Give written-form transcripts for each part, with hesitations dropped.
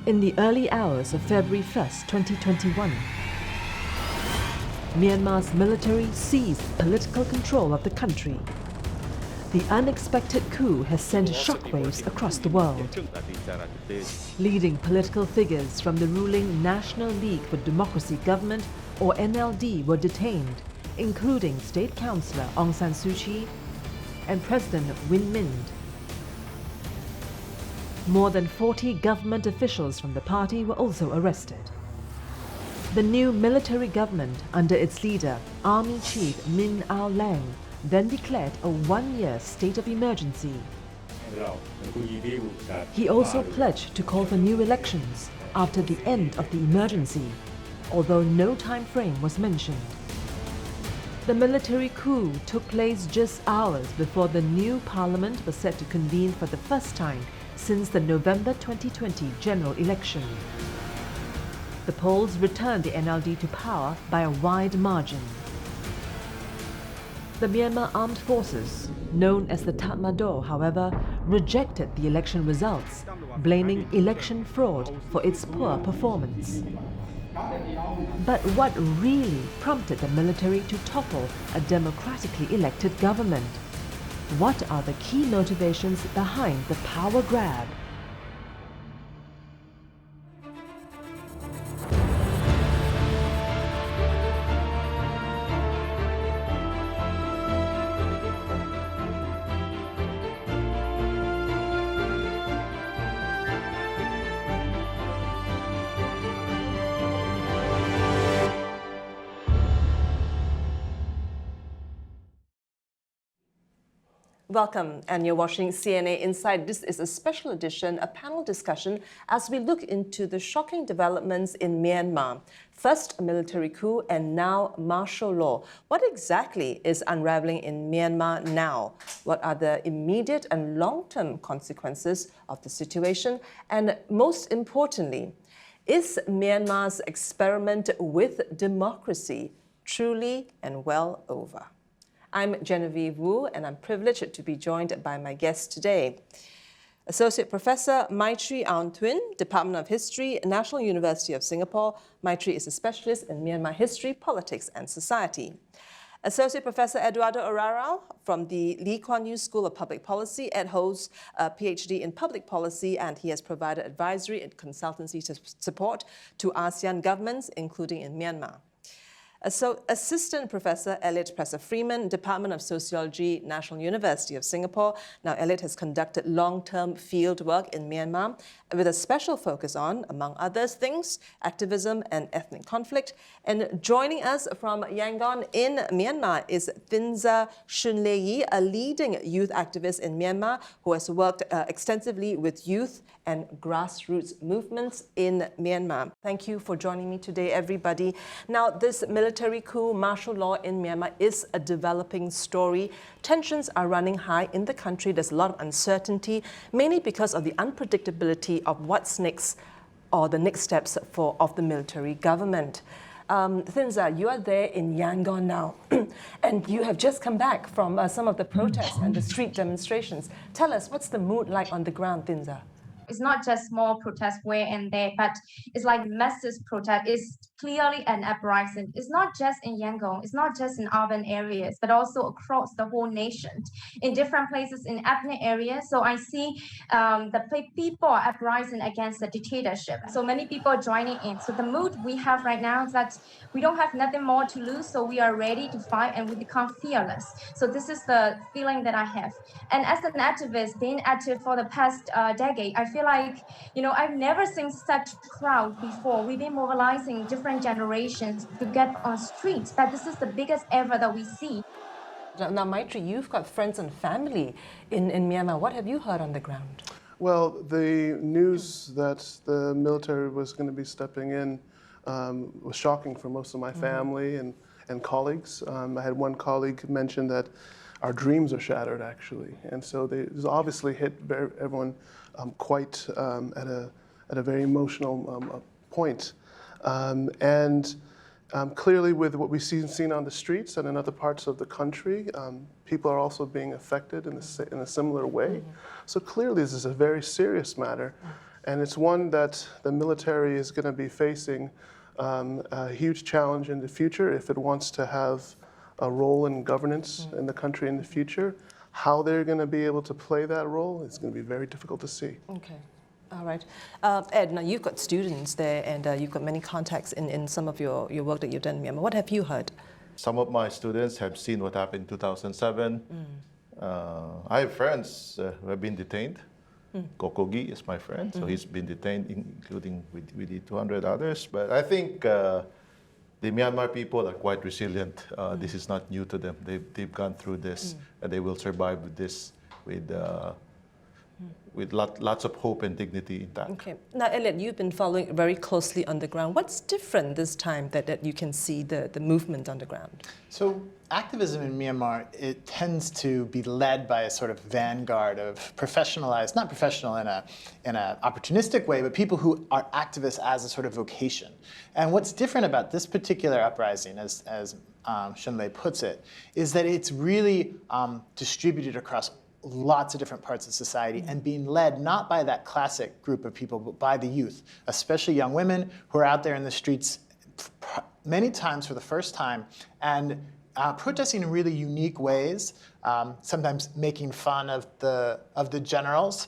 In the early hours of February 1st, 2021, Myanmar's military seized political control of the country. The unexpected coup has sent shockwaves across the world. Leading political figures from the ruling National League for Democracy government, or NLD, were detained, including State Councillor Aung San Suu Kyi and President Win Myint. More than 40 government officials from the party were also arrested. The new military government, under its leader, Army Chief Min Aung Hlaing, then declared a one-year state of emergency. He also pledged to call for new elections after the end of the emergency, although no time frame was mentioned. The military coup took place just hours before the new parliament was set to convene for the first time since the November 2020 general election. The polls returned the NLD to power by a wide margin. The Myanmar Armed Forces, known as the Tatmadaw, however, rejected the election results, blaming election fraud for its poor performance. But what really prompted the military to topple a democratically elected government? What are the key motivations behind the power grab? Welcome, and you're watching CNA Inside. This is a special edition, a panel discussion, as we look into the shocking developments in Myanmar. First, a military coup, and now martial law. What exactly is unraveling in Myanmar now? What are the immediate and long-term consequences of the situation? And most importantly, is Myanmar's experiment with democracy truly and well over? I'm Genevieve Wu, and I'm privileged to be joined by my guest today. Associate Professor Maitri Aung Twin, Department of History, National University of Singapore. Maitri is a specialist in Myanmar history, politics, and society. Associate Professor Eduardo Arrarão from the Lee Kuan Yew School of Public Policy. Ed holds a PhD in public policy, and he has provided advisory and consultancy support to ASEAN governments, including in Myanmar. Assistant Professor Elliot Presser-Freeman, Department of Sociology, National University of Singapore. Now, Elliot has conducted long-term field work in Myanmar with a special focus on, among other things, activism and ethnic conflict. And joining us from Yangon in Myanmar is Thinza Shunleyi, a leading youth activist in Myanmar who has worked extensively with youth and grassroots movements in Myanmar. Thank you for joining me today, everybody. Now, this military coup, martial law in Myanmar is a developing story. Tensions are running high in the country. There's a lot of uncertainty, mainly because of the unpredictability of what's next or the next steps of the military government. Thinza, you are there in Yangon now, and you have just come back from some of the protests and the street demonstrations. Tell us, what's the mood like on the ground, Thinza? It's not just small protests where and there, but it's like massive protest. It's clearly an uprising. It's not just in Yangon, it's not just in urban areas, but also across the whole nation, in different places in ethnic areas. So I see the people are uprising against the dictatorship. So many people are joining in. So the mood we have right now is that we don't have nothing more to lose, so we are ready to fight and we become fearless. So this is the feeling that I have. And as an activist, being active for the past decade, I feel like, I've never seen such crowd before. We've been mobilizing different generations to get on streets, but this is the biggest ever that we see. Now, Maitri, you've got friends and family in Myanmar. What have you heard on the ground? Well, the news that the military was going to be stepping in was shocking for most of my family and colleagues. I had one colleague mention that our dreams are shattered, actually. And so this obviously hit everyone quite at a very emotional point. Clearly, with what we've seen on the streets and in other parts of the country, people are also being affected in a similar way. So clearly, this is a very serious matter. And it's one that the military is going to be facing a huge challenge in the future if it wants to have a role in governance in the country in the future. How they're going to be able to play that role is going to be very difficult to see. Okay. All right. Ed, now you've got students there and you've got many contacts in some of your work that you've done in Myanmar. What have you heard? Some of my students have seen what happened in 2007. I have friends who have been detained. Kokogi is my friend, so he's been detained, including with the 200 others. But I think the Myanmar people are quite resilient. This is not new to them. They've gone through this, and they will survive with this with lots of hope and dignity intact. Okay. Now, Elliot, you've been following very closely on the ground. What's different this time that you can see the movement on the ground? So activism in Myanmar, it tends to be led by a sort of vanguard of professionalized, not professional in a opportunistic way, but people who are activists as a sort of vocation. And what's different about this particular uprising, as Shenlei puts it, is that it's really distributed across lots of different parts of society and being led not by that classic group of people, but by the youth, especially young women who are out there in the streets many times for the first time and protesting in really unique ways, sometimes making fun of the generals,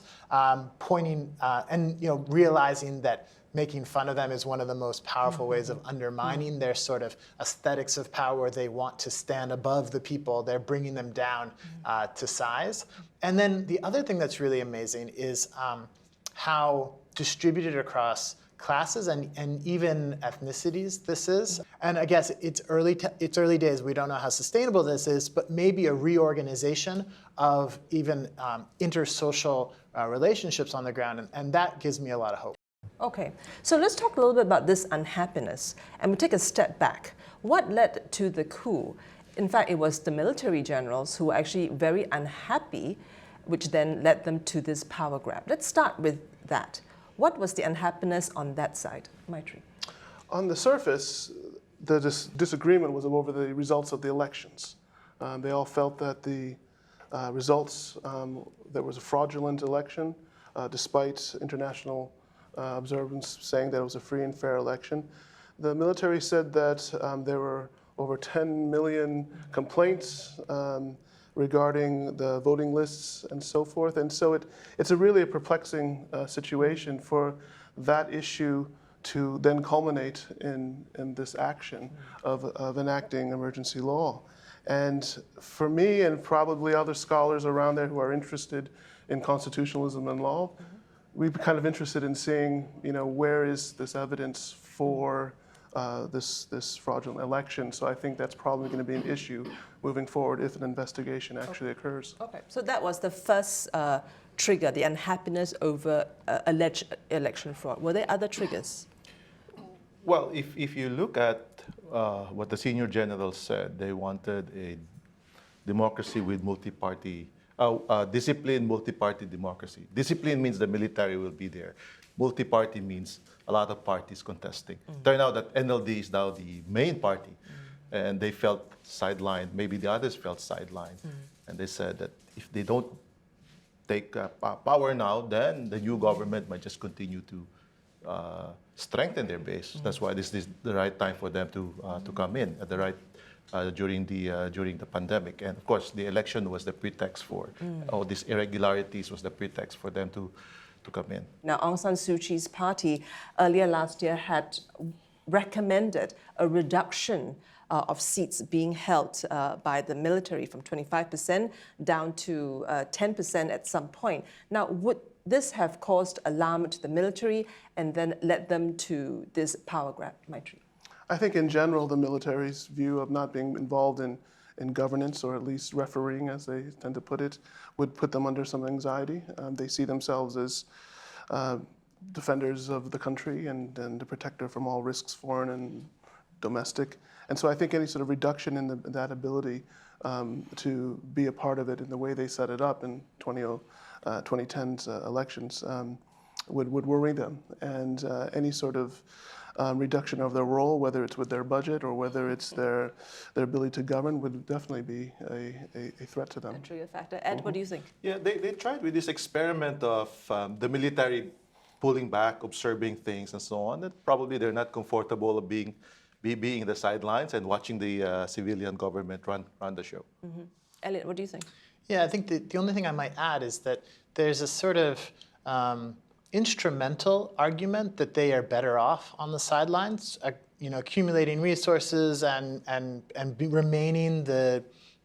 pointing and realizing that making fun of them is one of the most powerful ways of undermining their sort of aesthetics of power. They want to stand above the people. They're bringing them down to size. And then the other thing that's really amazing is how distributed across classes and even ethnicities this is. And I guess it's early days. We don't know how sustainable this is, but maybe a reorganization of even intersocial relationships on the ground. And that gives me a lot of hope. Okay, so let's talk a little bit about this unhappiness and we take a step back. What led to the coup? In fact, it was the military generals who were actually very unhappy, which then led them to this power grab. Let's start with that. What was the unhappiness on that side? Maitri. On the surface, the disagreement was over the results of the elections. They all felt that the results, there was a fraudulent election, despite international observance saying that it was a free and fair election. The military said that there were over 10 million complaints regarding the voting lists and so forth. And so it's really a perplexing situation for that issue to then culminate in this action of enacting emergency law. And for me and probably other scholars around there who are interested in constitutionalism and law, we're kind of interested in seeing, where is this evidence for this fraudulent election. So I think that's probably going to be an issue moving forward if an investigation actually occurs. Okay, so that was the first trigger, the unhappiness over alleged election fraud. Were there other triggers? Well, if you look at what the senior generals said, they wanted a democracy with multi-party, disciplined multi-party democracy. Discipline means the military will be there. Multi-party means a lot of parties contesting. Turned out that NLD is now the main party, and they felt sidelined. Maybe the others felt sidelined. And they said that if they don't take power now, then the new government might just continue to strengthen their base. That's why this is the right time for them to come in at the right during the pandemic. And of course, the election was the pretext for all these irregularities was the pretext for them to come in. Now, Aung San Suu Kyi's party earlier last year had recommended a reduction of seats being held by the military from 25% down to 10% at some point. Now, would this have caused alarm to the military and then led them to this power grab, Maitri? I think in general, the military's view of not being involved in governance, or at least refereeing, as they tend to put it, would put them under some anxiety. They see themselves as defenders of the country and a protector from all risks, foreign and domestic. And so I think any sort of reduction in that ability to be a part of it in the way they set it up in 2010's elections would worry them. And any sort of reduction of their role, whether it's with their budget or whether it's their ability to govern, would definitely be a threat to them. A trigger factor. Ed, what do you think? Yeah, they tried with this experiment of the military pulling back, observing things and so on, that probably they're not comfortable of being in the sidelines and watching the civilian government run the show. Mm-hmm. Elliot, what do you think? Yeah, I think the only thing I might add is that there's a sort of instrumental argument that they are better off on the sidelines, accumulating resources and remaining the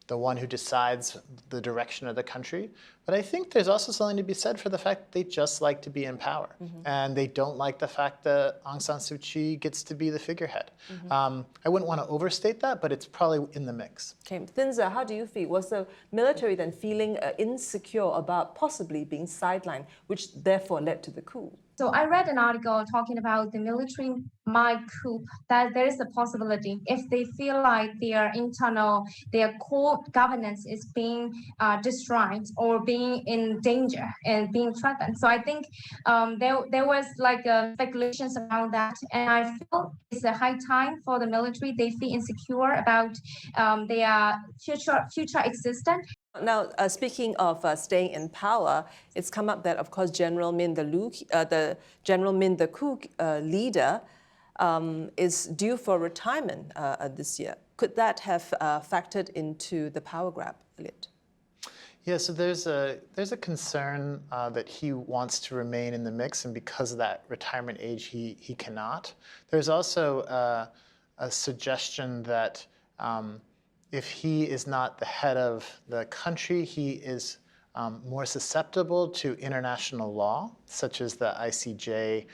one who decides the direction of the country. But I think there's also something to be said for the fact that they just like to be in power. Mm-hmm. And they don't like the fact that Aung San Suu Kyi gets to be the figurehead. Mm-hmm. I wouldn't want to overstate that, but it's probably in the mix. Okay, Thinza, how do you feel? Was the military then feeling insecure about possibly being sidelined, which therefore led to the coup? So I read an article talking about the military might coup, that there is a possibility if they feel like their core governance is being destroyed or being in danger and being threatened. So I think there was like speculations around that, and I feel it's a high time for the military. They feel insecure about their future existence. Now, speaking of staying in power, it's come up that, of course, General Min the coup leader is due for retirement this year. Could that have factored into the power grab, Elliot? Yeah, so there's a concern that he wants to remain in the mix, and because of that retirement age, he cannot. There's also a suggestion that if he is not the head of the country, he is more susceptible to international law, such as the ICJ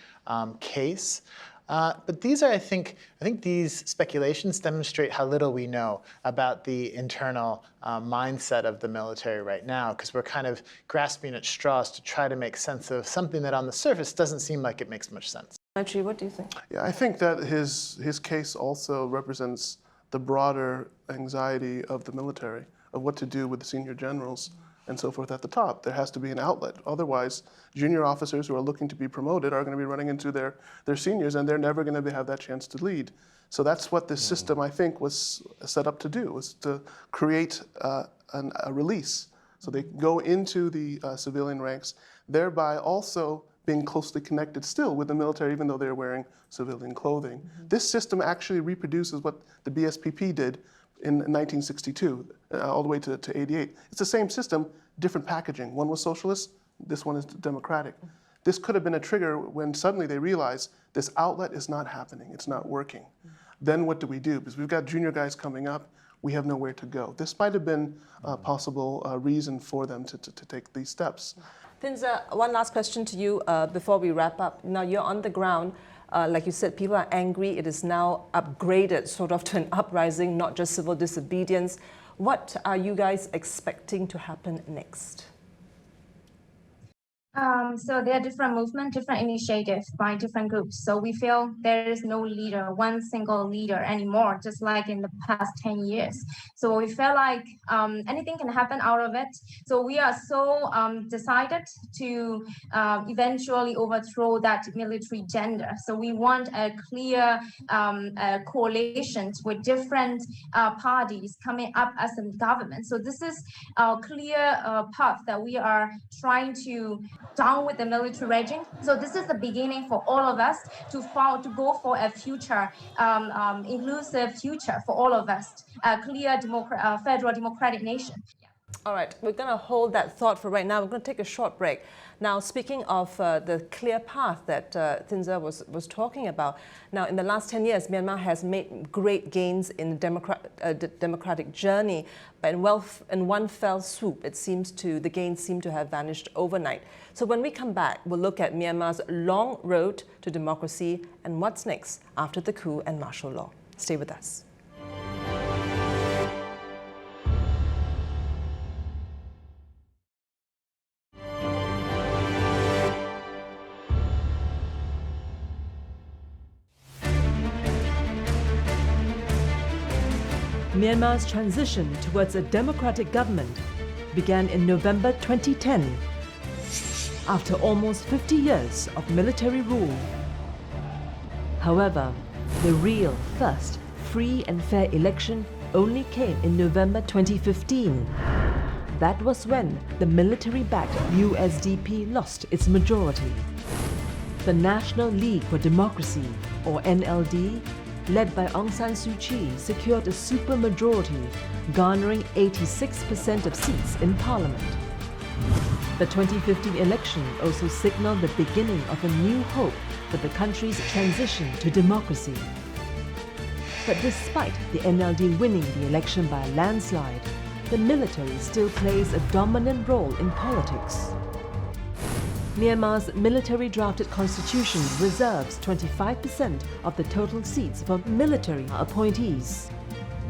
case. But these are, I think these speculations demonstrate how little we know about the internal mindset of the military right now, because we're kind of grasping at straws to try to make sense of something that on the surface doesn't seem like it makes much sense. Actually, what do you think? Yeah, I think that his case also represents the broader anxiety of the military, of what to do with the senior generals and so forth at the top. There has to be an outlet. Otherwise, junior officers who are looking to be promoted are going to be running into their seniors, and they're never going to have that chance to lead. So that's what this system, I think, was set up to do, was to create a release. So they go into the civilian ranks, thereby also being closely connected still with the military, even though they're wearing civilian clothing. Mm-hmm. This system actually reproduces what the BSPP did in 1962, all the way to 88. It's the same system, different packaging. One was socialist, this one is democratic. Mm-hmm. This could have been a trigger when suddenly they realize this outlet is not happening, it's not working. Mm-hmm. Then what do we do? Because we've got junior guys coming up, we have nowhere to go. This might have been a possible reason for them to take these steps. Thinza, one last question to you before we wrap up. Now, you're on the ground. Like you said, people are angry. It is now upgraded sort of to an uprising, not just civil disobedience. What are you guys expecting to happen next? So there are different movements, different initiatives by different groups. So we feel there is no leader, one single leader anymore, just like in the past 10 years. So we feel like anything can happen out of it. So we are so decided to eventually overthrow that military gender. So we want a clear coalitions with different parties coming up as a government. So this is our clear path that we are trying to down with the military regime. So this is the beginning for all of us to go for a future, inclusive future for all of us, a clear federal democratic nation. All right, we're going to hold that thought for right now. We're going to take a short break. Now, speaking of the clear path that Thinza was talking about, now in the last 10 years, Myanmar has made great gains in the democratic journey, but in one fell swoop, the gains seem to have vanished overnight. So when we come back, we'll look at Myanmar's long road to democracy and what's next after the coup and martial law. Stay with us. Myanmar's transition towards a democratic government began in November 2010, after almost 50 years of military rule. However, the real first free and fair election only came in November 2015. That was when the military-backed USDP lost its majority. The National League for Democracy, or NLD, led by Aung San Suu Kyi, secured a supermajority, garnering 86% of seats in parliament. The 2015 election also signaled the beginning of a new hope for the country's transition to democracy. But despite the NLD winning the election by a landslide, the military still plays a dominant role in politics. Myanmar's military-drafted constitution reserves 25% of the total seats for military appointees.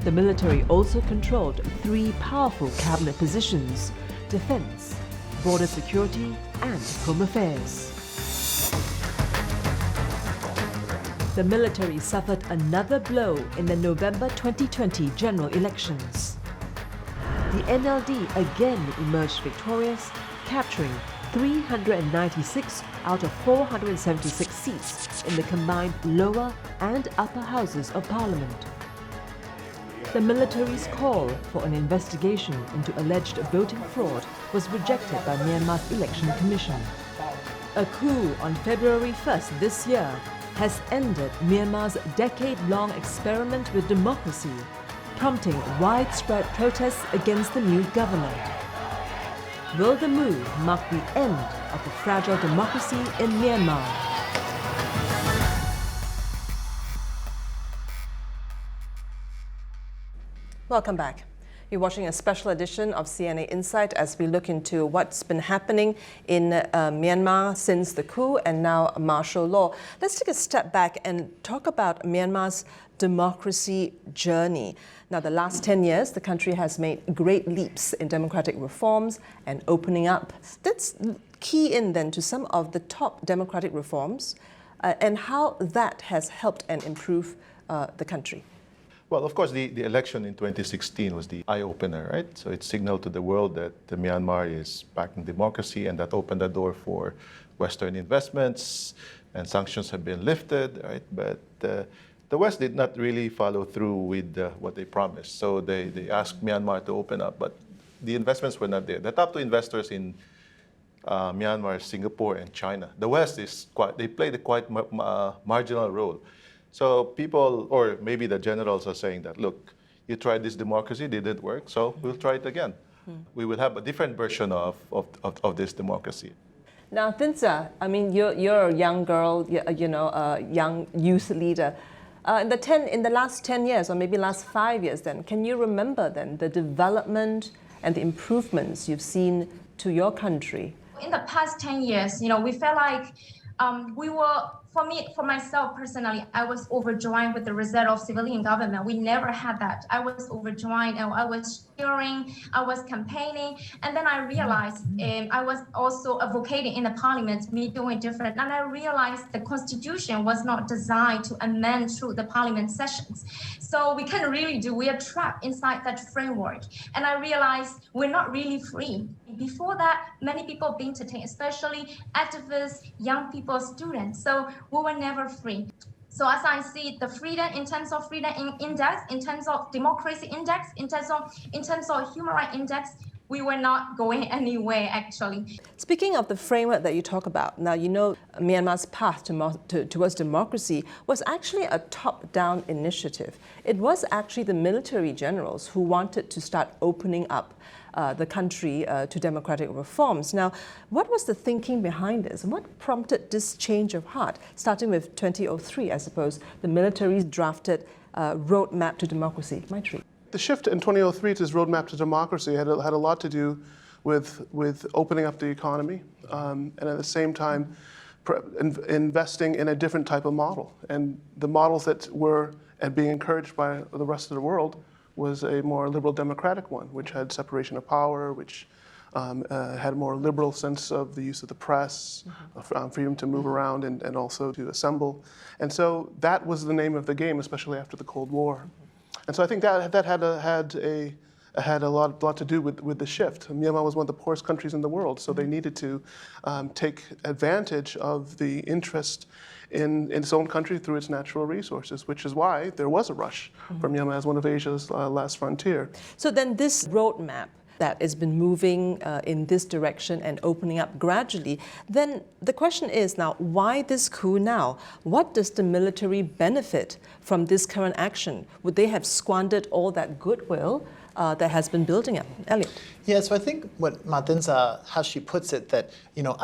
The military also controlled 3 powerful cabinet positions: defense, border security, and home affairs. The military suffered another blow in the November 2020 general elections. The NLD again emerged victorious, capturing 396 out of 476 seats in the combined lower and upper houses of parliament. The military's call for an investigation into alleged voting fraud was rejected by Myanmar's Election Commission. A coup on February 1st this year has ended Myanmar's decade-long experiment with democracy, prompting widespread protests against the new government. Will the move mark the end of the fragile democracy in Myanmar? Welcome back. You're watching a special edition of CNA Insight as we look into what's been happening in Myanmar since the coup and now martial law. Let's take a step back and talk about Myanmar's democracy journey. Now, the last 10 years, the country has made great leaps in democratic reforms and opening up. Let's key in then to some of the top democratic reforms and how that has helped and improved the country. Well, of course, the election in 2016 was the eye-opener, right? So it signaled to the world that Myanmar is back in democracy, and that opened the door for Western investments, and sanctions have been lifted, right? But the West did not really follow through with what they promised. So they asked Myanmar to open up, but the investments were not there. The top 2 investors in Myanmar, Singapore and China. The West they played a quite marginal role. So people, or maybe the generals, are saying that, look, you tried this democracy, didn't work, so we'll try it again. We will have a different version of this democracy. Now, Thinsa, I mean, you're a young girl, you know, a young youth leader. In the last 10 years, or maybe last 5 years then, can you remember then the development and the improvements you've seen to your country? In the past 10 years, you know, we felt like for myself personally, I was overjoyed with the result of civilian government. We never had that. I was overjoyed and I was cheering, I was campaigning. And then I realized I was also advocating in the parliament, me doing different. And I realized the constitution was not designed to amend through the parliament sessions. So we can't really we are trapped inside that framework. And I realized we're not really free. Before that, many people being detained, especially activists, young people, students. So we were never free. So as I see the freedom in terms of freedom index, in terms of democracy index, in terms of human rights index, we were not going anywhere actually. Speaking of the framework that you talk about, now you know Myanmar's path towards democracy was actually a top-down initiative. It was actually the military generals who wanted to start opening up the country to democratic reforms. Now, what was the thinking behind this? What prompted this change of heart? Starting with 2003, I suppose, the military's drafted roadmap to democracy. Maitri. The shift in 2003 to this roadmap to democracy had a lot to do with opening up the economy and at the same time investing in a different type of model. And the models that were being encouraged by the rest of the world was a more liberal democratic one, which had separation of power, which had a more liberal sense of the use of the press, freedom to move around and also to assemble. And so that was the name of the game, especially after the Cold War. And so I think that had a lot to do with the shift. Myanmar was one of the poorest countries in the world, so they needed to take advantage of the interest in its own country through its natural resources, which is why there was a rush for Myanmar as one of Asia's last frontier. So then this roadmap that it's been moving in this direction and opening up gradually, then the question is now, why this coup now? What does the military benefit from this current action? Would they have squandered all that goodwill that has been building up? Elliot. Yeah, so I think what Matinza, how she puts it, that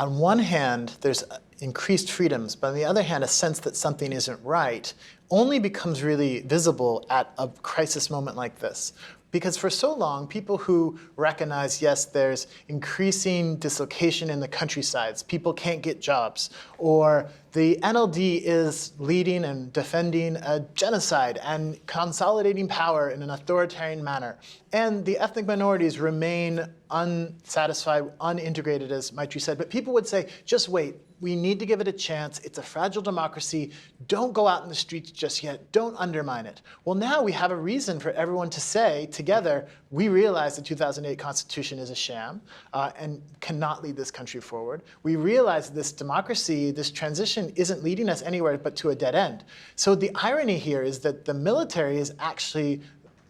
on one hand, there's increased freedoms, but on the other hand, a sense that something isn't right only becomes really visible at a crisis moment like this. Because for so long, people who recognize, yes, there's increasing dislocation in the countrysides, people can't get jobs, or the NLD is leading and defending a genocide and consolidating power in an authoritarian manner, and the ethnic minorities remain unsatisfied, unintegrated, as Maitri said, but people would say, just wait. We need to give it a chance. It's a fragile democracy. Don't go out in the streets just yet. Don't undermine it. Well, now we have a reason for everyone to say together, we realize the 2008 Constitution is a sham and cannot lead this country forward. We realize this democracy, this transition isn't leading us anywhere but to a dead end. So the irony here is that the military is actually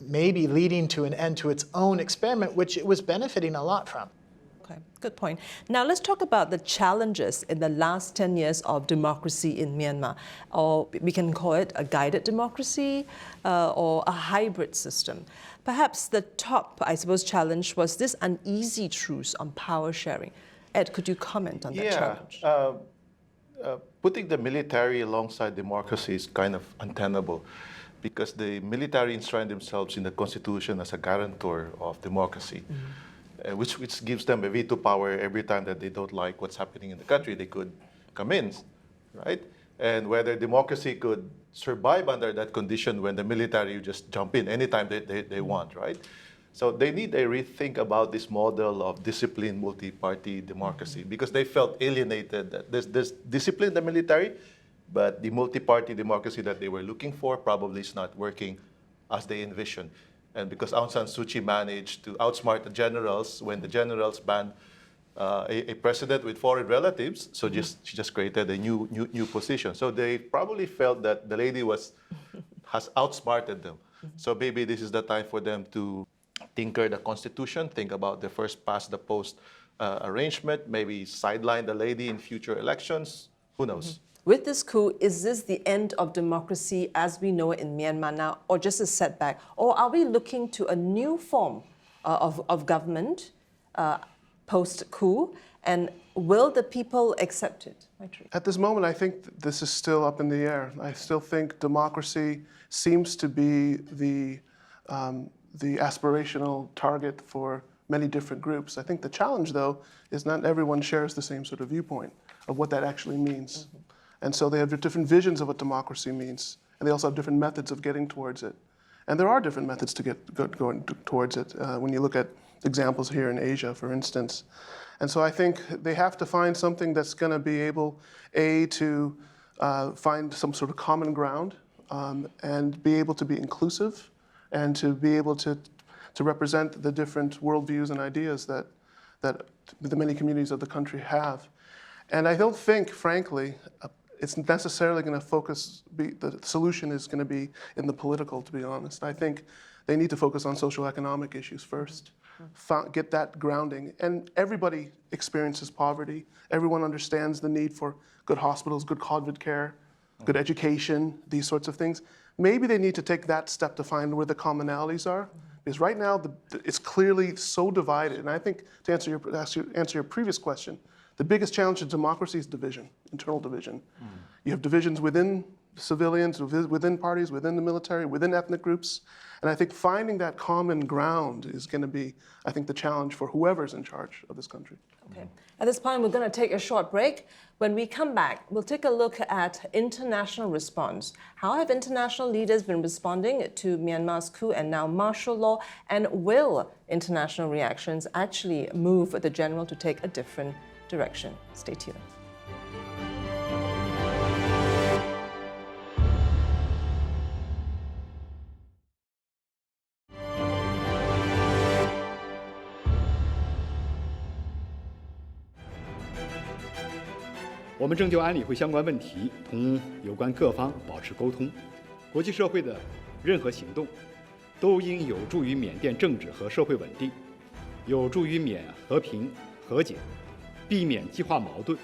maybe leading to an end to its own experiment, which it was benefiting a lot from. Okay, good point. Now let's talk about the challenges in the last 10 years of democracy in Myanmar, or we can call it a guided democracy or a hybrid system. Perhaps the top, I suppose, challenge was this uneasy truce on power sharing. Ed, could you comment on that challenge? Putting the military alongside democracy is kind of untenable, because the military enshrine themselves in the constitution as a guarantor of democracy. Which gives them a veto power every time that they don't like what's happening in the country. They could come in, right? And whether democracy could survive under that condition when the military just jump in anytime they want, right? So they need a rethink about this model of disciplined multi-party democracy, because they felt alienated that there's discipline in the military, but the multi-party democracy that they were looking for probably is not working as they envisioned. And because Aung San Suu Kyi managed to outsmart the generals when the generals banned a president with foreign relatives, so she just created a new position. So they probably felt that the lady has outsmarted them. So maybe this is the time for them to tinker the constitution, think about the first past the post arrangement, maybe sideline the lady in future elections. Who knows? With this coup, is this the end of democracy as we know it in Myanmar now, or just a setback? Or are we looking to a new form of government post-coup, and will the people accept it? At this moment, I think this is still up in the air. I still think democracy seems to be the aspirational target for many different groups. I think the challenge, though, is not everyone shares the same sort of viewpoint of what that actually means. And so they have different visions of what democracy means, and they also have different methods of getting towards it. And there are different methods to going towards it when you look at examples here in Asia, for instance. And so I think they have to find something that's going to be able, to find some sort of common ground and be able to be inclusive and to be able to represent the different worldviews and ideas that the many communities of the country have. And I don't think, frankly, it's necessarily going to the solution is going to be in the political, to be honest. I think they need to focus on social economic issues first, get that grounding. And everybody experiences poverty. Everyone understands the need for good hospitals, good COVID care, good education, these sorts of things. Maybe they need to take that step to find where the commonalities are. Because right now, it's clearly so divided. And I think, to answer your previous question, the biggest challenge in democracy is division, internal division. You have divisions within civilians, within parties, within the military, within ethnic groups. And I think finding that common ground is going to be, I think, the challenge for whoever's in charge of this country. Okay. At this point, we're going to take a short break. When we come back, we'll take a look at international response. How have international leaders been responding to Myanmar's coup and now martial law? And will international reactions actually move the general to take a different direction? Stay tuned.我们正就安理会相关问题同有关各方保持沟通。国际社会的任何行动都应有助于缅甸政治和社会稳定，有助于缅和平和解，避免激化矛盾，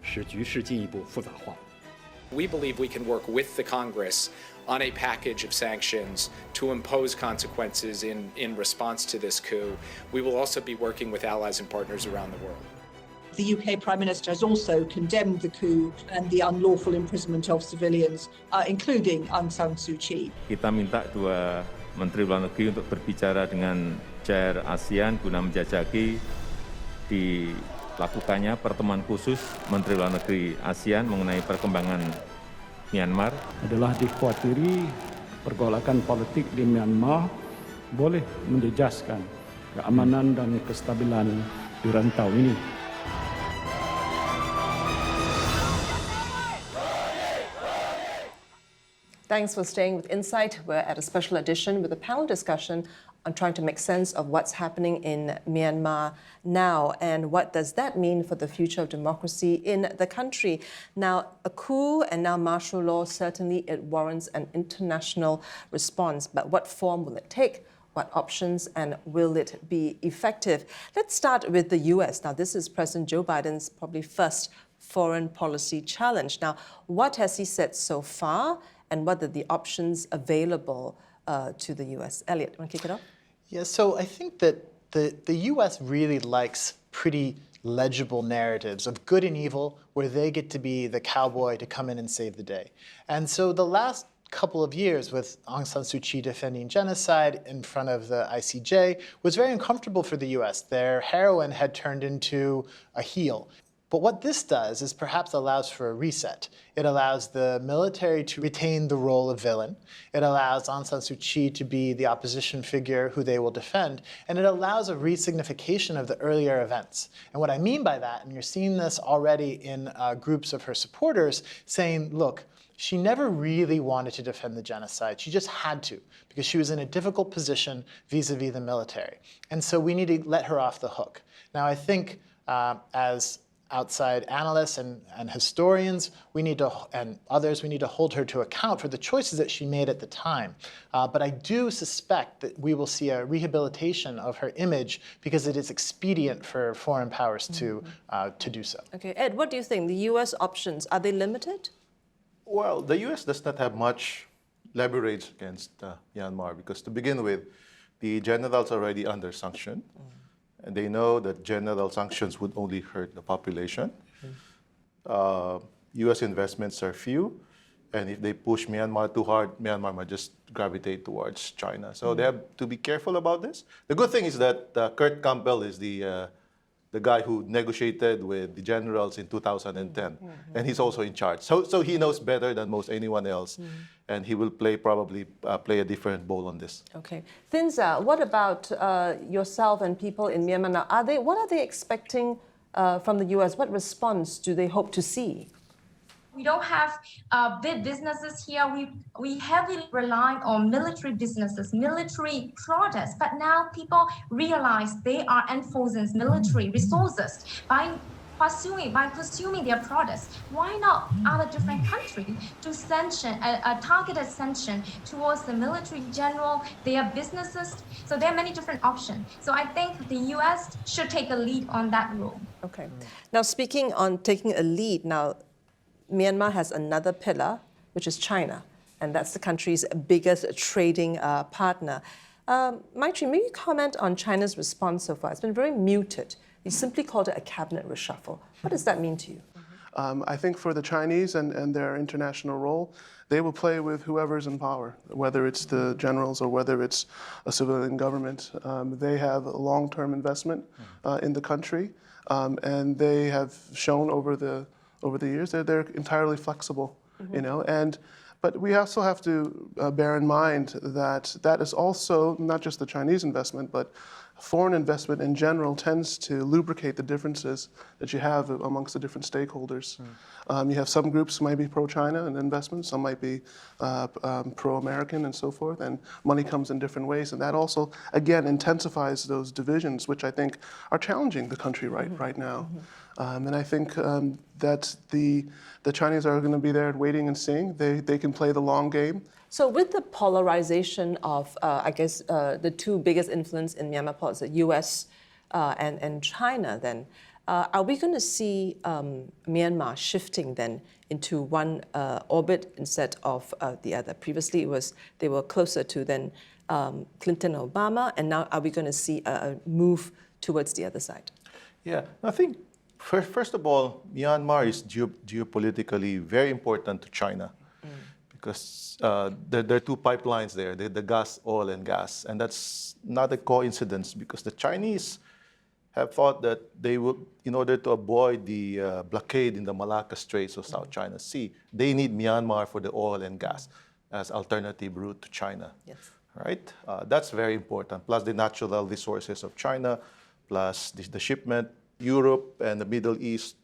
使局势进一步复杂化。We believe we can work with the Congress on a package of sanctions to impose consequences in response to this coup. We will also be working with allies and partners around the world. The UK Prime Minister has also condemned the coup and the unlawful imprisonment of civilians, including Aung San Suu Kyi. Kita minta dua Menteri Luar Negeri untuk berbicara dengan Chair ASEAN guna menjajaki dilakukannya pertemuan khusus Menteri Luar Negeri ASEAN mengenai perkembangan Myanmar. Adalah dikhawatiri pergolakan politik di Myanmar boleh menjejaskan keamanan dan kestabilan di rantau ini. Thanks for staying with Insight. We're at a special edition with a panel discussion on trying to make sense of what's happening in Myanmar now and what does that mean for the future of democracy in the country. Now, a coup and now martial law, certainly it warrants an international response. But what form will it take? What options, and will it be effective? Let's start with the US. Now, this is President Joe Biden's probably first foreign policy challenge. Now, what has he said so far? And what are the options available to the U.S.? Elliot, you want to kick it off? Yeah, so I think that the U.S. really likes pretty legible narratives of good and evil where they get to be the cowboy to come in and save the day. And so the last couple of years with Aung San Suu Kyi defending genocide in front of the ICJ was very uncomfortable for the U.S. Their heroine had turned into a heel. But what this does is perhaps allows for a reset. It allows the military to retain the role of villain. It allows Aung San Suu Kyi to be the opposition figure who they will defend. And it allows a re-signification of the earlier events. And what I mean by that, and you're seeing this already in groups of her supporters saying, look, she never really wanted to defend the genocide. She just had to, because she was in a difficult position vis-a-vis the military. And so we need to let her off the hook. Now, I think as outside analysts and historians, and others, we need to hold her to account for the choices that she made at the time. But I do suspect that we will see a rehabilitation of her image because it is expedient for foreign powers to do so. Okay, Ed, what do you think? The U.S. options, are they limited? Well, the U.S. does not have much leverage against Myanmar because to begin with, the generals are already under sanction. And they know that general sanctions would only hurt the population. U.S. investments are few. And if they push Myanmar too hard, Myanmar might just gravitate towards China. So they have to be careful about this. The good thing is that Kurt Campbell is the guy who negotiated with the generals in 2010. And he's also in charge. So he knows better than most anyone else. And he will probably play a different role on this. Okay. Thinza, what about yourself and people in Myanmar now? What are they expecting from the U.S.? What response do they hope to see? We don't have big businesses here. We heavily rely on military businesses, military products. But now people realize they are enforcing military resources by consuming their products. Why not other different countries to sanction a targeted sanction towards the military general, their businesses? So there are many different options. So I think the U.S. should take a lead on that role. Okay. Now speaking on taking a lead, now Myanmar has another pillar, which is China, and that's the country's biggest trading partner. Maitri, maybe comment on China's response so far. It's been very muted. You simply called it a cabinet reshuffle. What does that mean to you? I think for the Chinese and their international role, they will play with whoever's in power, whether it's the generals or whether it's a civilian government. They have a long-term investment in the country, and they have shown over the years that they're entirely flexible, you know. But we also have to bear in mind that that is also not just the Chinese investment, but foreign investment in general tends to lubricate the differences that you have amongst the different stakeholders. You have some groups who might be pro-China in investment, some might be pro-American and so forth, and money comes in different ways, and that also, again, intensifies those divisions, which I think are challenging the country right now. And I think that the Chinese are going to be there waiting and seeing. They can play the long game. So with the polarization of, the two biggest influence in Myanmar politics, the U.S. and China then, are we going to see Myanmar shifting then into one orbit instead of the other? Previously, they were closer to then Clinton and Obama, and now are we going to see a move towards the other side? Yeah, I think first of all, Myanmar is geopolitically very important to China because there are two pipelines there, the gas, oil, and gas, and that's not a coincidence because the Chinese have thought that they would, in order to avoid the blockade in the Malacca Straits of South China Sea, they need Myanmar for the oil and gas as alternative route to China. Yes. Right? That's very important. Plus the natural resources of China, plus the shipment, Europe and the Middle East.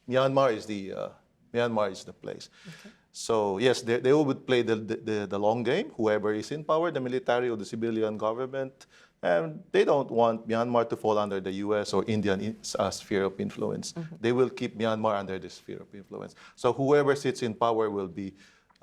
Myanmar is the place. Okay. So yes, they would play the long game. Whoever is in power, the military or the civilian government. And they don't want Myanmar to fall under the US or Indian sphere of influence. Mm-hmm. They will keep Myanmar under the sphere of influence. So whoever sits in power will be,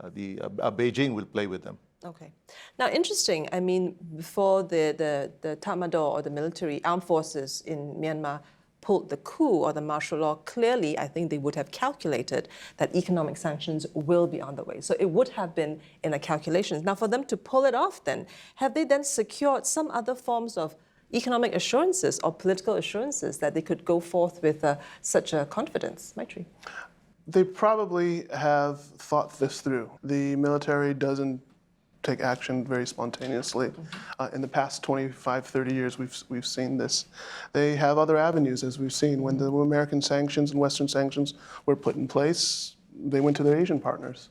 Beijing will play with them. Okay. Now, interesting, I mean, before the Tatmadaw or the military armed forces in Myanmar pulled the coup or the martial law, clearly, I think they would have calculated that economic sanctions will be on the way. So it would have been in the calculations. Now, for them to pull it off then, have they then secured some other forms of economic assurances or political assurances that they could go forth with such a confidence? Maitri? They probably have thought this through. The military doesn't take action very spontaneously. In the past 25, 30 years, we've seen this. They have other avenues, as we've seen. When the American sanctions and Western sanctions were put in place, they went to their Asian partners.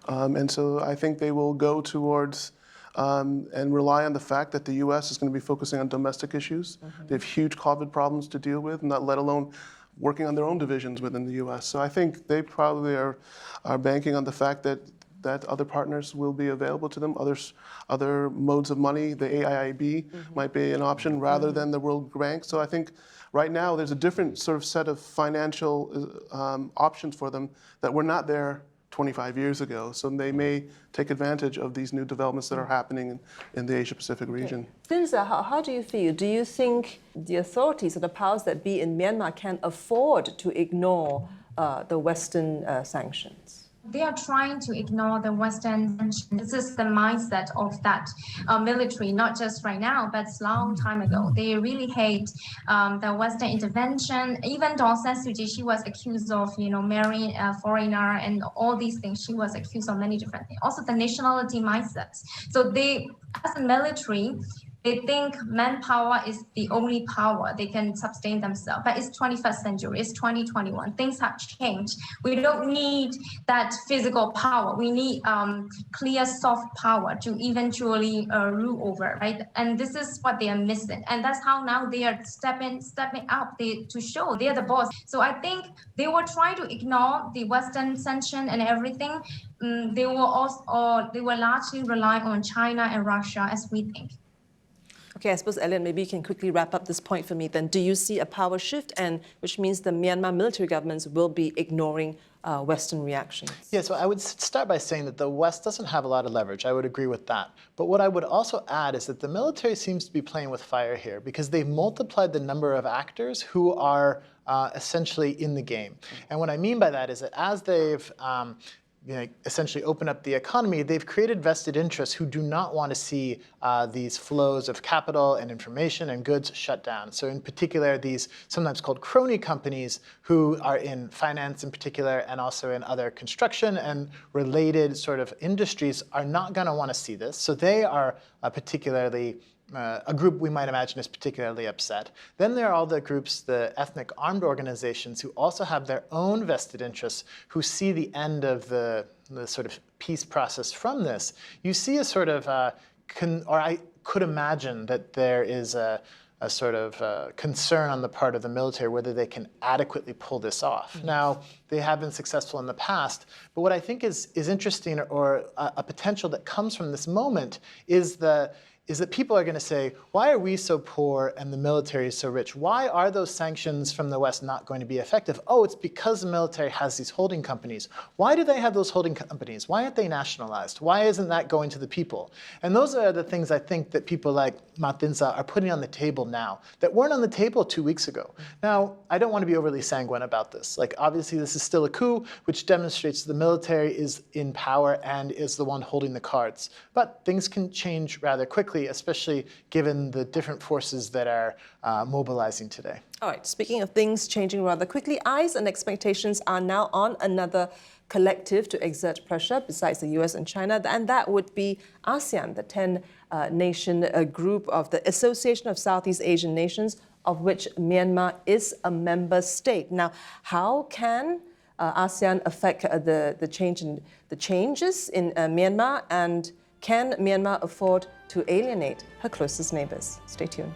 And so I think they will go towards and rely on the fact that the US is going to be focusing on domestic issues. They have huge COVID problems to deal with, not let alone working on their own divisions within the US. So I think they probably are banking on the fact that other partners will be available to them, other modes of money. The AIIB might be an option rather than the World Bank. So I think right now there's a different sort of set of financial options for them that were not there 25 years ago. So they may take advantage of these new developments that are happening in the Asia-Pacific region. Lindsay, how do you feel? Do you think the authorities or the powers that be in Myanmar can afford to ignore the Western sanctions? They are trying to ignore the Western sanctions. This is the mindset of that military, not just right now, but a long time ago. They really hate the Western intervention. Even Aung San Suu Kyi, she was accused of, marrying a foreigner and all these things. She was accused of many different things. Also, the nationality mindsets. So they, as a military, they think manpower is the only power they can sustain themselves. But it's 21st century, it's 2021. Things have changed. We don't need that physical power. We need clear soft power to eventually rule over, right? And this is what they are missing. And that's how now they are stepping up to show they're the boss. So I think they were trying to ignore the Western sanction and everything. They were largely relying on China and Russia, as we think. Okay, I suppose, Elliot, maybe you can quickly wrap up this point for me then. Do you see a power shift, and which means the Myanmar military governments will be ignoring Western reactions? Yeah, so I would start by saying that the West doesn't have a lot of leverage. I would agree with that. But what I would also add is that the military seems to be playing with fire here because they've multiplied the number of actors who are essentially in the game. And what I mean by that is that as they've essentially open up the economy, they've created vested interests who do not want to see these flows of capital and information and goods shut down. So in particular, these sometimes called crony companies who are in finance in particular and also in other construction and related sort of industries are not going to want to see this. So they are particularly a group we might imagine is particularly upset. Then there are all the groups, the ethnic armed organizations, who also have their own vested interests, who see the end of the sort of peace process from this. You see a sort of, or I could imagine that there is a sort of concern on the part of the military whether they can adequately pull this off. Now, they have been successful in the past, but what I think is interesting or a potential that comes from this moment is is that people are going to say, why are we so poor and the military so rich? Why are those sanctions from the West not going to be effective? Oh, it's because the military has these holding companies. Why do they have those holding companies? Why aren't they nationalized? Why isn't that going to the people? And those are the things I think that people like Matinza are putting on the table now that weren't on the table 2 weeks ago. Now, I don't want to be overly sanguine about this. Like, obviously, this is still a coup, which demonstrates the military is in power and is the one holding the cards. But things can change rather quickly, especially given the different forces that are mobilizing today. All right, speaking of things changing rather quickly, eyes and expectations are now on another collective to exert pressure besides the US and China, and that would be ASEAN, the 10-nation group of the Association of Southeast Asian Nations, of which Myanmar is a member state. Now, how can ASEAN affect the changes in Myanmar, and can Myanmar afford to alienate her closest neighbors? Stay tuned.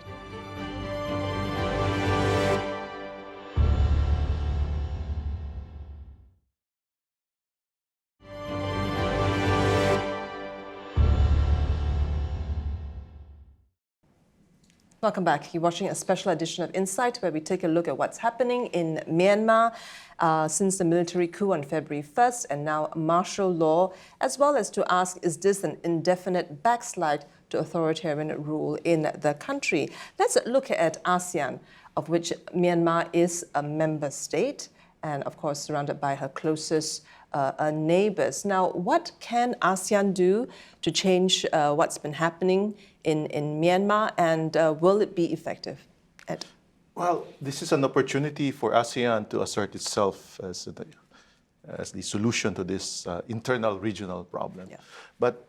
Welcome back. You're watching a special edition of Insight, where we take a look at what's happening in Myanmar since the military coup on February 1st and now martial law, as well as to ask, is this an indefinite backslide to authoritarian rule in the country? Let's look at ASEAN, of which Myanmar is a member state and, of course, surrounded by her closest neighbors. Now, what can ASEAN do to change what's been happening in Myanmar, and will it be effective? Ed? Well, this is an opportunity for ASEAN to assert itself as the solution to this internal regional problem. Yeah. But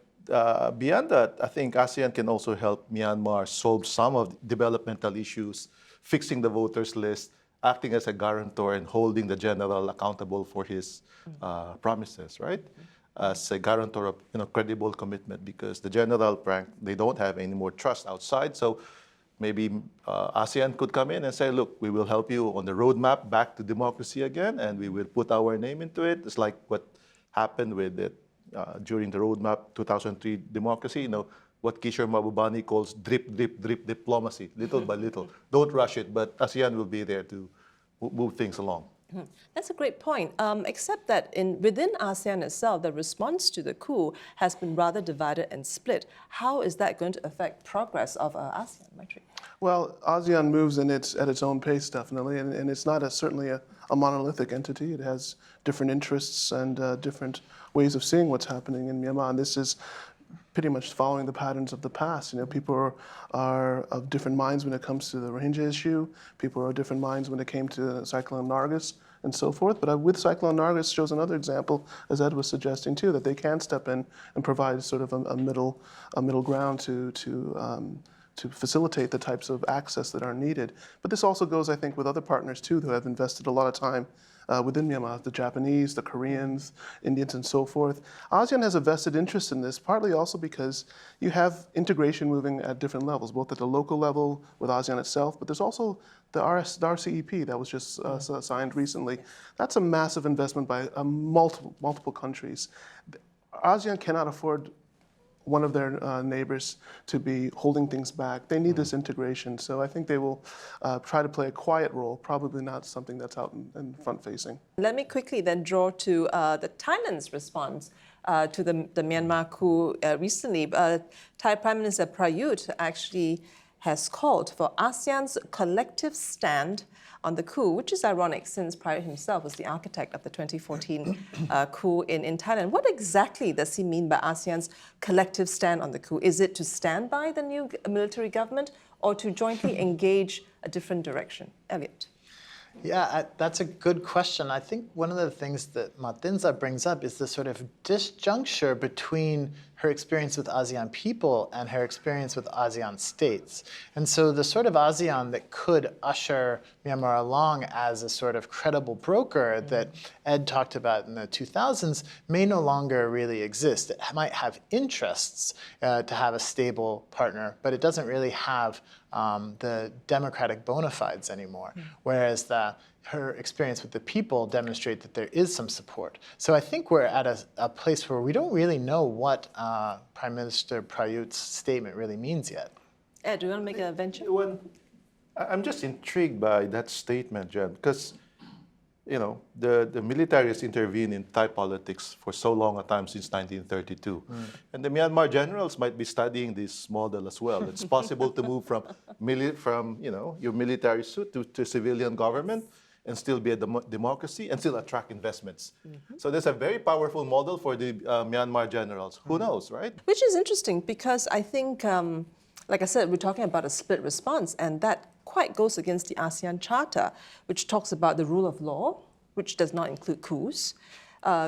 beyond that, I think ASEAN can also help Myanmar solve some of the developmental issues, fixing the voters list, acting as a guarantor and holding the general accountable for his promises, right? As a guarantor of credible commitment, because the general, they don't have any more trust outside. So maybe ASEAN could come in and say, look, we will help you on the roadmap back to democracy again, and we will put our name into it. It's like what happened with it during the roadmap 2003 democracy. You know, what Kishore Mahbubani calls drip, drip, drip diplomacy, little by little. Don't rush it, but ASEAN will be there to move things along. That's a great point, except that within ASEAN itself, the response to the coup has been rather divided and split. How is that going to affect progress of ASEAN, Maitri? Well, ASEAN moves at its own pace, definitely, and it's not certainly a monolithic entity. It has different interests and different ways of seeing what's happening in Myanmar, and this is pretty much following the patterns of the past. You know, people are of different minds when it comes to the Rohingya issue. People are of different minds when it came to Cyclone Nargis and so forth. But with Cyclone Nargis shows another example, as Ed was suggesting too, that they can step in and provide sort of a middle ground to facilitate the types of access that are needed. But this also goes, I think, with other partners too, who have invested a lot of time within Myanmar, the Japanese, the Koreans, Indians, and so forth. ASEAN has a vested interest in this, partly also because you have integration moving at different levels, both at the local level with ASEAN itself, but there's also the RCEP that was just signed recently. That's a massive investment by multiple countries. ASEAN cannot afford one of their neighbors to be holding things back. They need this integration. So I think they will try to play a quiet role, probably not something that's out and front-facing. Let me quickly then draw to the Thailand's response to the Myanmar coup recently. Thai Prime Minister Prayut actually has called for ASEAN's collective stand on the coup, which is ironic since Prayut himself was the architect of the 2014 coup in Thailand. What exactly does he mean by ASEAN's collective stand on the coup? Is it to stand by the new military government or to jointly engage a different direction? Elliot. Yeah, that's a good question. I think one of the things that Matinza brings up is the sort of disjuncture between her experience with ASEAN people and her experience with ASEAN states. And so the sort of ASEAN that could usher Myanmar along as a sort of credible broker that Ed talked about in the 2000s may no longer really exist. It might have interests to have a stable partner, but it doesn't really have the democratic bona fides anymore. Whereas the her experience with the people demonstrate that there is some support. So I think we're at a place where we don't really know what Prime Minister Prayut's statement really means yet. Ed, do you want to make a venture? I'm just intrigued by that statement, Jen, because the military has intervened in Thai politics for so long a time, since 1932. And the Myanmar generals might be studying this model as well. It's possible to move from your military suit to civilian government and still be a democracy and still attract investments. So there's a very powerful model for the Myanmar generals. Who knows, right? Which is interesting because I think, like I said, we're talking about a split response, and that quite goes against the ASEAN Charter, which talks about the rule of law, which does not include coups,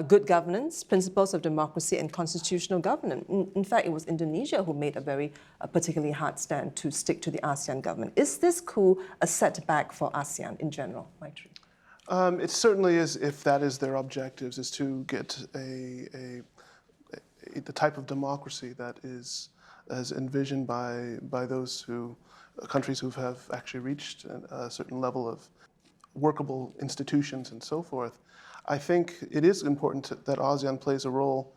good governance, principles of democracy, and constitutional governance. In fact, it was Indonesia who made a very particularly hard stand to stick to the ASEAN government. Is this coup a setback for ASEAN in general, Maitri? It certainly is, if that is their objectives, is to get the type of democracy that is as envisioned by those countries who have actually reached a certain level of workable institutions and so forth. I think it is important that ASEAN plays a role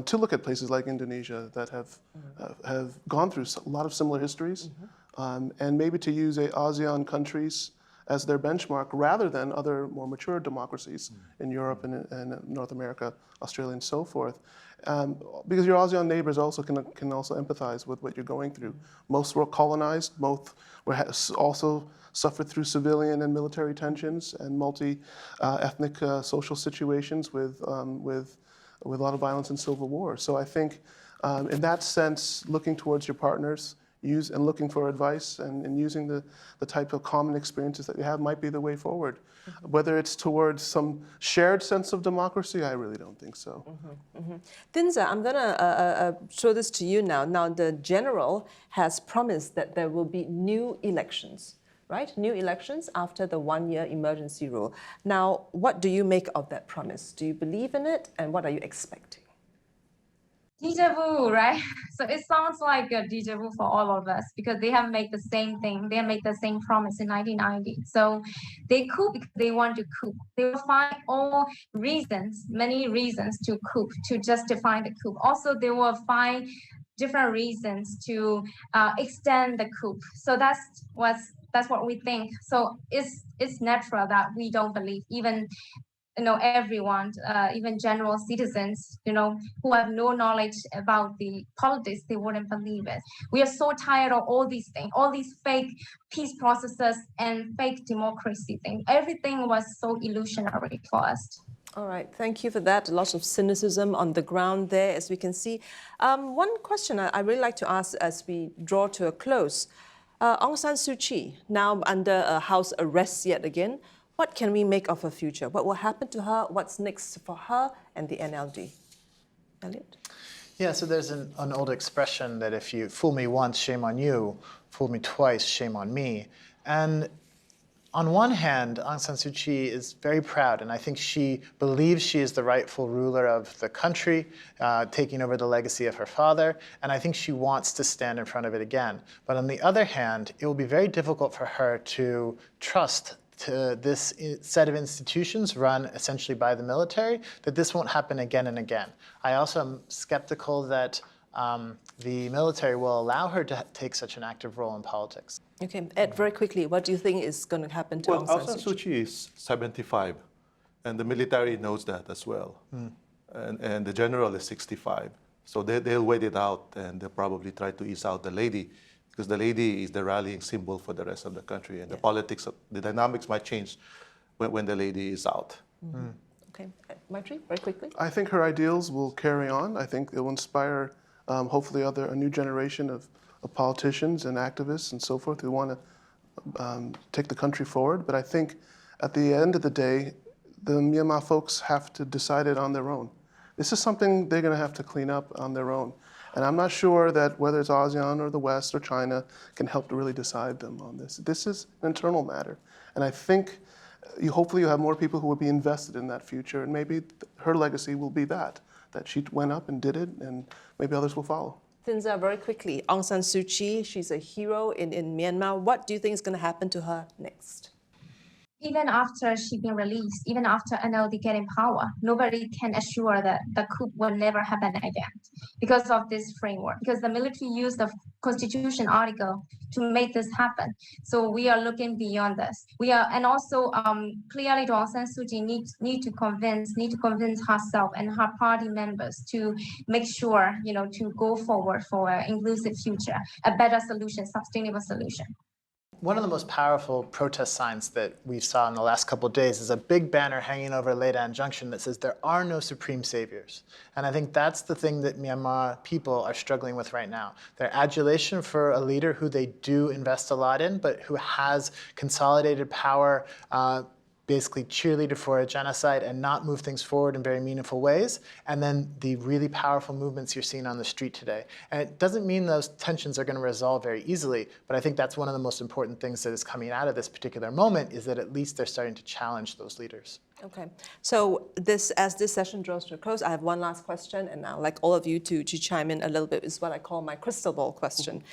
to look at places like Indonesia that have gone through a lot of similar histories, and maybe to use ASEAN countries as their benchmark rather than other more mature democracies in Europe and North America, Australia, and so forth. Because your ASEAN neighbors also can also empathize with what you're going through. Most were colonized, both also suffered through civilian and military tensions and multi-ethnic social situations with a lot of violence and civil war. So I think in that sense, looking towards your partners, and looking for advice and using the type of common experiences that you have might be the way forward. Whether it's towards some shared sense of democracy, I really don't think so. Thinza, I'm going to show this to you now. Now, the general has promised that there will be new elections, right? New elections after the one-year emergency rule. Now, what do you make of that promise? Do you believe in it, and what are you expecting? Deja vu, right? So it sounds like a deja vu for all of us because they have made the same thing. They have made the same promise in 1990. So they coup because they want to coup. They will find many reasons to coup, to justify the coup. Also, they will find different reasons to extend the coup. So that's what we think. So it's natural that we don't believe, even everyone, even general citizens, who have no knowledge about the politics, they wouldn't believe it. We are so tired of all these things, all these fake peace processes and fake democracy things. Everything was so illusionary for us. All right, thank you for that. Lots of cynicism on the ground there, as we can see. One question I really like to ask as we draw to a close. Aung San Suu Kyi, now under house arrest yet again. What can we make of her future? What will happen to her? What's next for her and the NLD? Elliot? Yeah, so there's an old expression that if you fool me once, shame on you. Fool me twice, shame on me. And on one hand, Aung San Suu Kyi is very proud, and I think she believes she is the rightful ruler of the country, taking over the legacy of her father, and I think she wants to stand in front of it again. But on the other hand, it will be very difficult for her to trust to this set of institutions run essentially by the military, that this won't happen again and again. I also am skeptical that the military will allow her to take such an active role in politics. Okay, Ed, very quickly, what do you think is going to happen to Aung San Suu Kyi is 75, and the military knows that as well. And the general is 65. So they'll wait it out, and they'll probably try to ease out the lady, because the lady is the rallying symbol for the rest of the country, and the politics, the dynamics might change when the lady is out. Okay, Maitri, very quickly. I think her ideals will carry on. I think it will inspire, hopefully, a new generation of politicians and activists and so forth who want to take the country forward. But I think at the end of the day, the Myanmar folks have to decide it on their own. This is something they're going to have to clean up on their own. And I'm not sure that whether it's ASEAN or the West or China can help to really decide them on this. This is an internal matter. And I think hopefully you have more people who will be invested in that future. And maybe her legacy will be that she went up and did it, and maybe others will follow. Thinza, very quickly, Aung San Suu Kyi, she's a hero in Myanmar. What do you think is going to happen to her next? Even after she been released, even after NLD get in power, nobody can assure that the coup will never happen again because of this framework, because the military used the constitution article to make this happen. So we are looking beyond this. And also clearly Aung San Suu Kyi need to convince herself and her party members to make sure, to go forward for an inclusive future, a better solution, sustainable solution. One of the most powerful protest signs that we saw in the last couple of days is a big banner hanging over Leidan Junction that says, "There are no supreme saviors." And I think that's the thing that Myanmar people are struggling with right now. Their adulation for a leader who they do invest a lot in, but who has consolidated power, basically cheerleaded for a genocide and not move things forward in very meaningful ways, and then the really powerful movements you're seeing on the street today. And it doesn't mean those tensions are going to resolve very easily, but I think that's one of the most important things that is coming out of this particular moment, is that at least they're starting to challenge those leaders. Okay, so as this session draws to a close, I have one last question, and I'd like all of you to chime in a little bit. It's what I call my crystal ball question.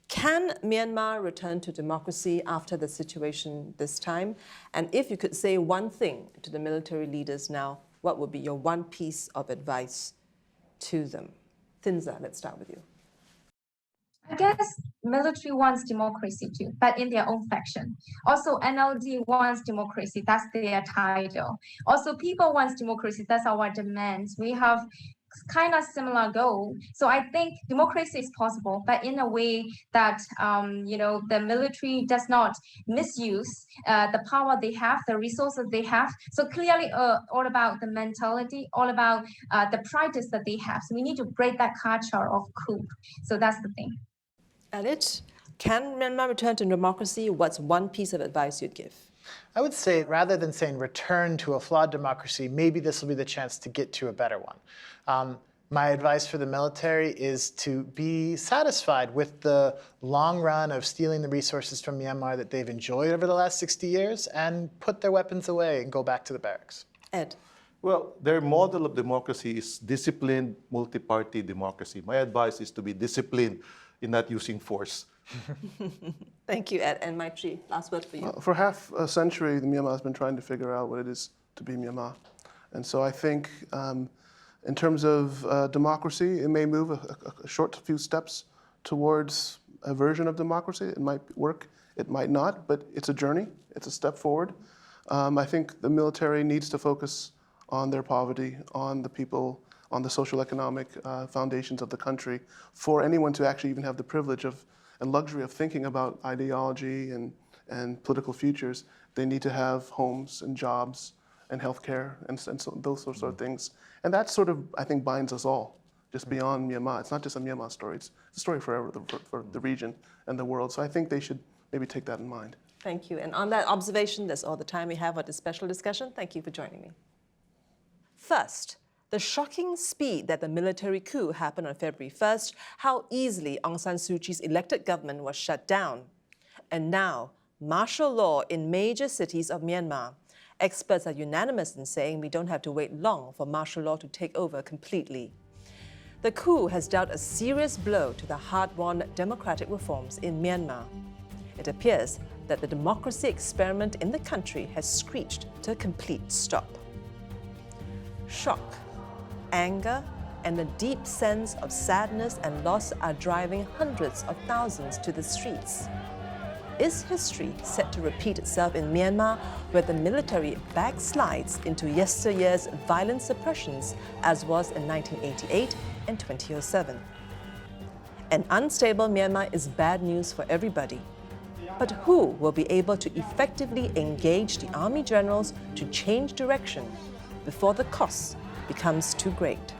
Can Myanmar return to democracy after the situation this time? And if you could say one thing to the military leaders now, what would be your one piece of advice to them? Thinza, let's start with you. I guess military wants democracy too, but in their own faction. Also, NLD wants democracy, that's their title. Also, people want democracy, that's our demands. We have kind of similar goal. So I think democracy is possible, but in a way that the military does not misuse the power they have, the resources they have. So clearly all about the mentality, all about the practice that they have. So we need to break that culture of coup. So that's the thing. Alit, can Myanmar return to democracy? What's one piece of advice you'd give? I would say, rather than saying return to a flawed democracy, maybe this will be the chance to get to a better one. My advice for the military is to be satisfied with the long run of stealing the resources from Myanmar that they've enjoyed over the last 60 years and put their weapons away and go back to the barracks. Ed? Well, their model of democracy is disciplined multi-party democracy. My advice is to be disciplined in not using force. Thank you, Ed. And Maitri, last word for you. For half a century, Myanmar has been trying to figure out what it is to be Myanmar. And so I think in terms of democracy, it may move a short few steps towards a version of democracy. It might work, it might not, but it's a journey, it's a step forward. I think the military needs to focus on their poverty, on the people, on the social economic foundations of the country. For anyone to actually even have the privilege of and luxury of thinking about ideology and political futures, they need to have homes and jobs and healthcare and so those sorts of things. And that sort of, I think, binds us all, just beyond Myanmar. It's not just a Myanmar story, it's a story for the region and the world. So I think they should maybe take that in mind. Thank you. And on that observation, that's all the time we have for this special discussion. Thank you for joining me. First, the shocking speed that the military coup happened on February 1st, how easily Aung San Suu Kyi's elected government was shut down. And now, martial law in major cities of Myanmar. Experts are unanimous in saying we don't have to wait long for martial law to take over completely. The coup has dealt a serious blow to the hard-won democratic reforms in Myanmar. It appears that the democracy experiment in the country has screeched to a complete stop. Shock, anger, and a deep sense of sadness and loss are driving hundreds of thousands to the streets. Is history set to repeat itself in Myanmar, where the military backslides into yesteryear's violent suppressions, as was in 1988 and 2007? An unstable Myanmar is bad news for everybody. But who will be able to effectively engage the army generals to change direction before the cost becomes too great?